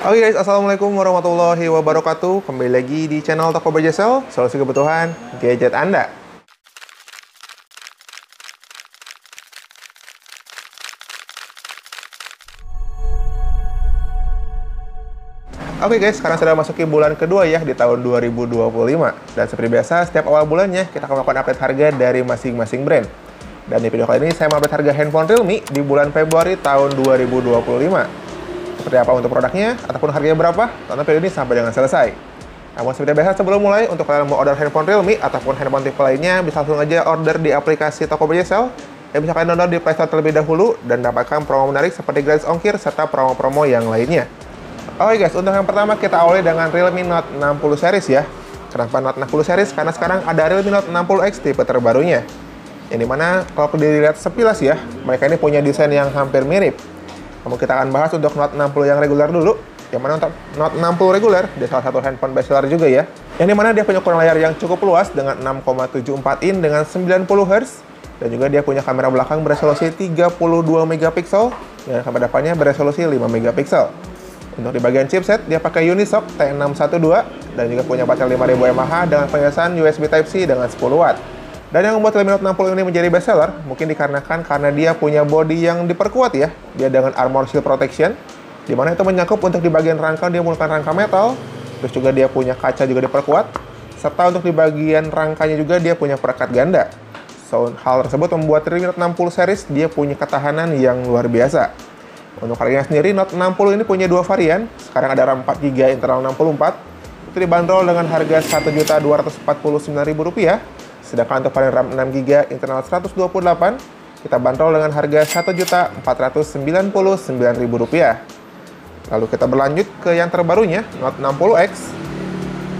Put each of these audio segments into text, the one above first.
Oke guys, assalamualaikum warahmatullahi wabarakatuh. Kembali lagi di channel Toko Berjesel, solusi kebutuhan gadget Anda. Oke guys, sekarang sudah masuki bulan kedua ya di tahun 2025. Dan seperti biasa, setiap awal bulannya kita akan melakukan update harga dari masing-masing brand. Dan di video kali ini saya mau update harga handphone Realme di bulan Februari tahun 2025. Seperti apa untuk produknya, ataupun harganya berapa, tonton video ini sampai dengan selesai. Namun seperti biasa, sebelum mulai, untuk kalian mau order handphone Realme ataupun handphone tipe lainnya, bisa langsung aja order di aplikasi Toko Berjesel yang bisa kalian download di Play Store terlebih dahulu dan dapatkan promo menarik seperti gratis ongkir serta promo-promo yang lainnya. Oke guys, untuk yang pertama kita awali dengan Realme Note 60 series ya. Kenapa Note 60 series? Karena sekarang ada Realme Note 60X tipe terbarunya. Yang dimana kalau dilihat sepilas ya, mereka ini punya desain yang hampir mirip. Namun kita akan bahas untuk Note 60 yang reguler dulu. Yang mana untuk Note 60 reguler, dia salah satu handphone bestseller juga ya. Yang dimana dia punya ukuran layar yang cukup luas dengan 6,74 in dengan 90 Hz. Dan juga dia punya kamera belakang beresolusi 32 megapiksel dan kamera depannya beresolusi 5 megapiksel. Untuk di bagian chipset, dia pakai Unisoc T612 dan juga punya baterai 5000 mAh dengan pengecasan USB Type-C dengan 10 watt. Dan yang membuat Realme Note 60 ini menjadi bestseller mungkin dikarenakan karena dia punya bodi yang diperkuat ya. Dia dengan Armor Shield Protection, di mana itu mencakup untuk di bagian rangka dia menggunakan rangka metal, terus juga dia punya kaca juga diperkuat, serta untuk di bagian rangkanya juga dia punya perekat ganda. So, hal tersebut membuat Realme Note 60 series dia punya ketahanan yang luar biasa. Untuk harganya sendiri, Note 60 ini punya dua varian. Sekarang ada RAM 4GB internal 64. Itu dibanderol dengan harga Rp1.249.000. Sedangkan untuk varian RAM 6GB internal 128, kita bandrol dengan harga Rp1.499.000. Lalu kita berlanjut ke yang terbarunya, Note 60X.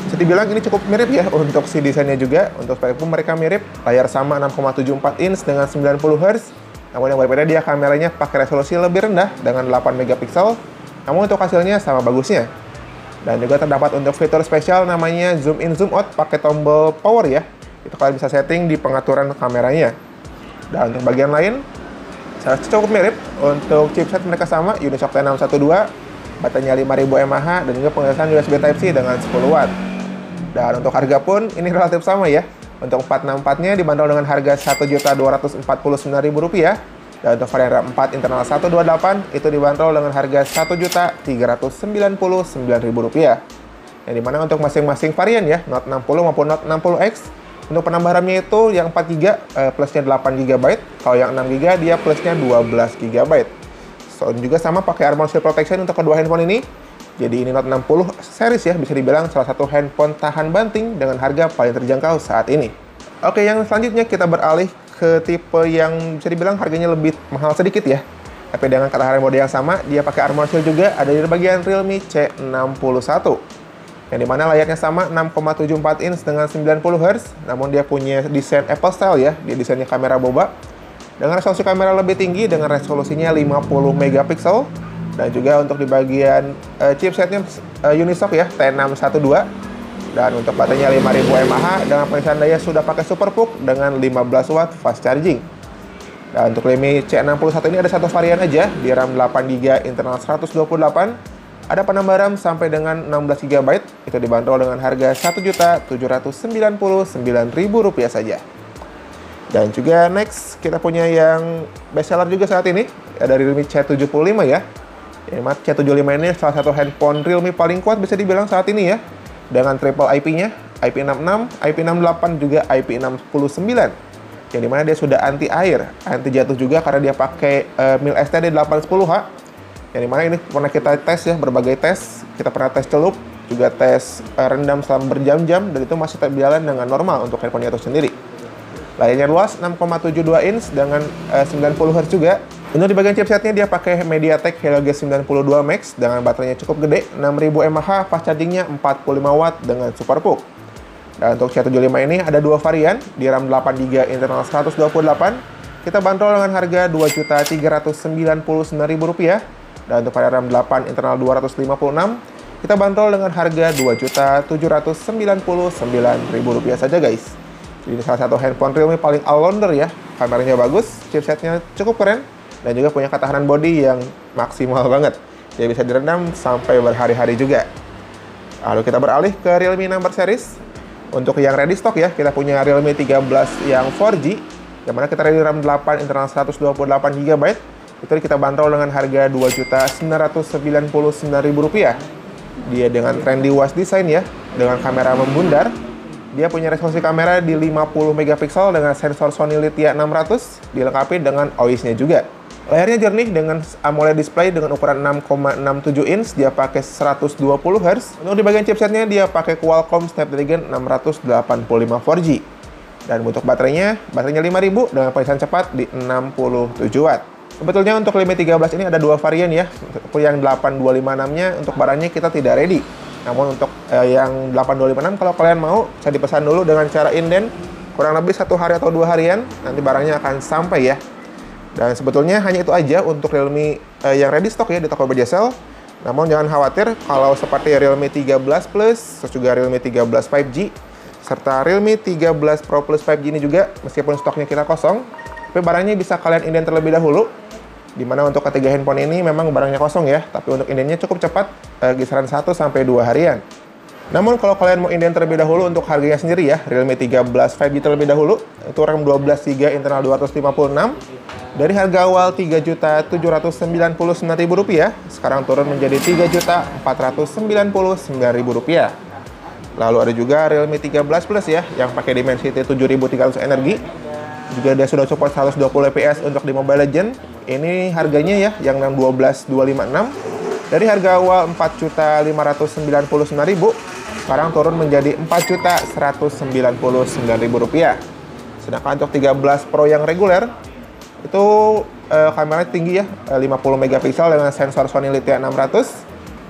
Bisa dibilang ini cukup mirip ya untuk si desainnya juga. Untuk spek pun mereka mirip. Layar sama 6,74 inch dengan 90 Hz. Namun yang berbeda dia kameranya pakai resolusi lebih rendah dengan 8 megapiksel. Namun untuk hasilnya sama bagusnya. Dan juga terdapat untuk fitur spesial namanya zoom in zoom out pakai tombol power ya. Itu kalian bisa setting di pengaturan kameranya. Dan untuk bagian lain cukup mirip. Untuk chipset mereka sama, Unisoc T612, baterainya 5000 mAh dan juga pengecasan USB Type-C dengan 10 watt. Dan untuk harga pun ini relatif sama ya. Untuk 464-nya dibanderol dengan harga Rp1.249.000. Dan untuk varian RAM 4 internal 128 itu dibanderol dengan harga Rp1.399.000. Yang dimana untuk masing-masing varian ya, Note 60 maupun Note 60X, untuk penambah RAM-nya itu yang 4GB plusnya 8GB, kalau yang 6GB dia plusnya 12GB. So, juga sama pakai Armor Shield Protection untuk kedua handphone ini. Jadi ini Note 60 series ya, bisa dibilang salah satu handphone tahan banting dengan harga paling terjangkau saat ini. Oke, yang selanjutnya kita beralih ke tipe yang bisa dibilang harganya lebih mahal sedikit ya. Tapi dengan ketahanan bodi yang sama, dia pakai Armor Shield juga ada di bagian Realme C61. Yang dimana layarnya sama 6,74 inch dengan 90 Hz, namun dia punya desain Apple style ya, dia desainnya kamera boba. Dengan resolusi kamera lebih tinggi dengan resolusinya 50 megapiksel. Dan juga untuk di bagian chipsetnya Unisoc ya, T612. Dan untuk baterainya 5000 mAh dengan pengisian daya sudah pakai SuperPUK dengan 15 watt fast charging. Dan untuk Realme C61 ini ada satu varian aja, di RAM 8GB internal 128. Ada penambah RAM sampai dengan 16GB, itu dibanderol dengan harga Rp1.799.000 saja. Dan juga next, kita punya yang bestseller juga saat ini, dari Realme C75 ya. C75 ini salah satu handphone Realme paling kuat bisa dibilang saat ini ya. Dengan triple IP-nya, IP66, IP68, juga IP69. Yang dimana dia sudah anti air, anti jatuh juga karena dia pakai mil STD 810H. Yang dimana ini pernah kita tes ya, berbagai tes. Kita pernah tes celup, juga tes rendam selama berjam-jam, dan itu masih berjalan dengan normal untuk handphone itu sendiri. Layarnya luas 6,72 inch dengan 90 Hz juga. Untuk di bagian chipsetnya dia pakai MediaTek Helio G92 Max dengan baterainya cukup gede, 6000 mAh, fast chargingnya 45 watt dengan SuperPUK. Dan untuk C75 ini ada dua varian, di RAM 8GB internal 128, kita bandrol dengan harga Rp2.399.000. Dan untuk varian RAM 8 internal 256, kita bandrol dengan harga Rp2.799.000 saja guys. Jadi ini salah satu handphone Realme paling all-rounder ya. Kameranya bagus, chipsetnya cukup keren, dan juga punya ketahanan bodi yang maksimal banget. Dia bisa direndam sampai berhari-hari juga. Lalu kita beralih ke Realme Number Series. Untuk yang ready stock ya, kita punya Realme 13 yang 4G, yang mana kita ready RAM 8 internal 128GB. Itu kita bandrol dengan harga Rp2.999.000. Dia dengan trendy wash design ya, dengan kamera membundar. Dia punya resolusi kamera di 50 megapiksel dengan sensor Sony Lithia 600, dilengkapi dengan OIS-nya juga. Layarnya jernih dengan AMOLED display dengan ukuran 6,67 inch, dia pakai 120 Hz. Untuk di bagian chipsetnya dia pakai Qualcomm Snapdragon 685 4G. Dan untuk baterainya 5000 dengan pengisian cepat di 67 Watt. Sebetulnya untuk Realme 13 ini ada dua varian ya. Untuk yang 8256-nya untuk barangnya kita tidak ready. Namun untuk yang 8256 kalau kalian mau, saya dipesan dulu dengan cara inden kurang lebih 1 hari atau 2 harian, nanti barangnya akan sampai ya. Dan sebetulnya hanya itu aja untuk Realme yang ready stock ya di Tokopedia. Namun jangan khawatir kalau seperti Realme 13 Plus, terus juga Realme 13 5G, serta Realme 13 Pro Plus 5G ini juga, meskipun stoknya kita kosong, tapi barangnya bisa kalian inden terlebih dahulu. Dimana untuk ketiga handphone ini memang barangnya kosong ya, tapi untuk indennya cukup cepat, kisaran 1-2 harian. Namun kalau kalian mau inden terlebih dahulu untuk harganya sendiri ya, Realme 13 5G terlebih dahulu, itu RAM 12GB internal 256, dari harga awal Rp3.799.000, sekarang turun menjadi Rp3.499.000. Lalu ada juga Realme 13 Plus ya, yang pakai Dimensity 7300 energi. Juga dia sudah support 120 fps untuk di Mobile Legends. Ini harganya ya, yang 12256. Dari harga awal Rp4.599.000, sekarang turun menjadi Rp4.199.000. Sedangkan untuk 13 Pro yang reguler, itu kameranya tinggi ya, 50 megapiksel dengan sensor Sony Lithia 600.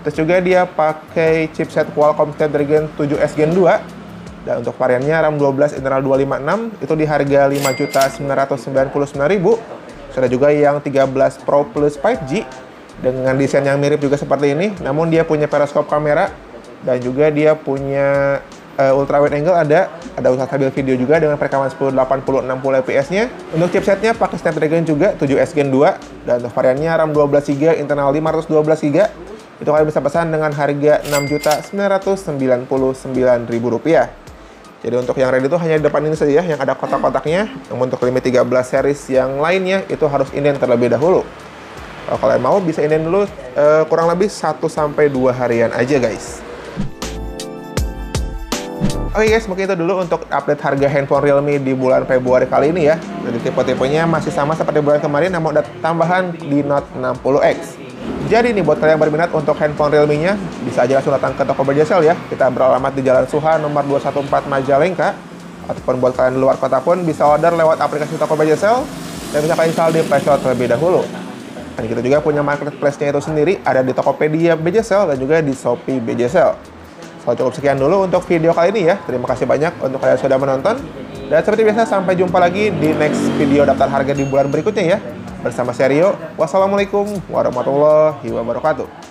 Terus juga dia pakai chipset Qualcomm Snapdragon 7S Gen 2. Dan untuk variannya RAM 12 internal 256 itu di harga Rp5.999.000. Sudah juga yang 13 Pro Plus 5G dengan desain yang mirip juga seperti ini, namun dia punya periscope kamera dan juga dia punya ultra wide angle, ada ultra stabil video juga dengan perekaman 1080 60 fps-nya. Untuk chipsetnya pakai Snapdragon juga 7S Gen 2 dan untuk variannya RAM 12GB internal 512GB. Itu kalian bisa pesan dengan harga Rp6.999.000. Jadi untuk yang ready itu hanya di depan ini saja yang ada kotak-kotaknya. Namun untuk Realme 13 series yang lainnya itu harus inden terlebih dahulu. Kalau kalian mau bisa inden dulu kurang lebih 1-2 harian aja guys. Oke guys, mungkin itu dulu untuk update harga handphone Realme di bulan Februari kali ini ya. Jadi tipe-tipenya masih sama seperti bulan kemarin, namun ada tambahan di Note 60X. Jadi nih buat kalian yang berminat untuk handphone Realme-nya, bisa aja langsung datang ke Tokopedia ya. Kita beralamat di Jalan Suha nomor 214 Majalengka. Ataupun buat kalian di luar kota pun bisa order lewat aplikasi Tokopedia dan bisa kalian install di Play Store terlebih dahulu. Dan kita juga punya marketplace-nya itu sendiri, ada di Tokopedia dan juga di Shopee BJSL. So, cukup sekian dulu untuk video kali ini ya. Terima kasih banyak untuk kalian yang sudah menonton. Dan seperti biasa, sampai jumpa lagi di next video daftar harga di bulan berikutnya ya. Bersama saya Rio. Wassalamualaikum warahmatullahi wabarakatuh.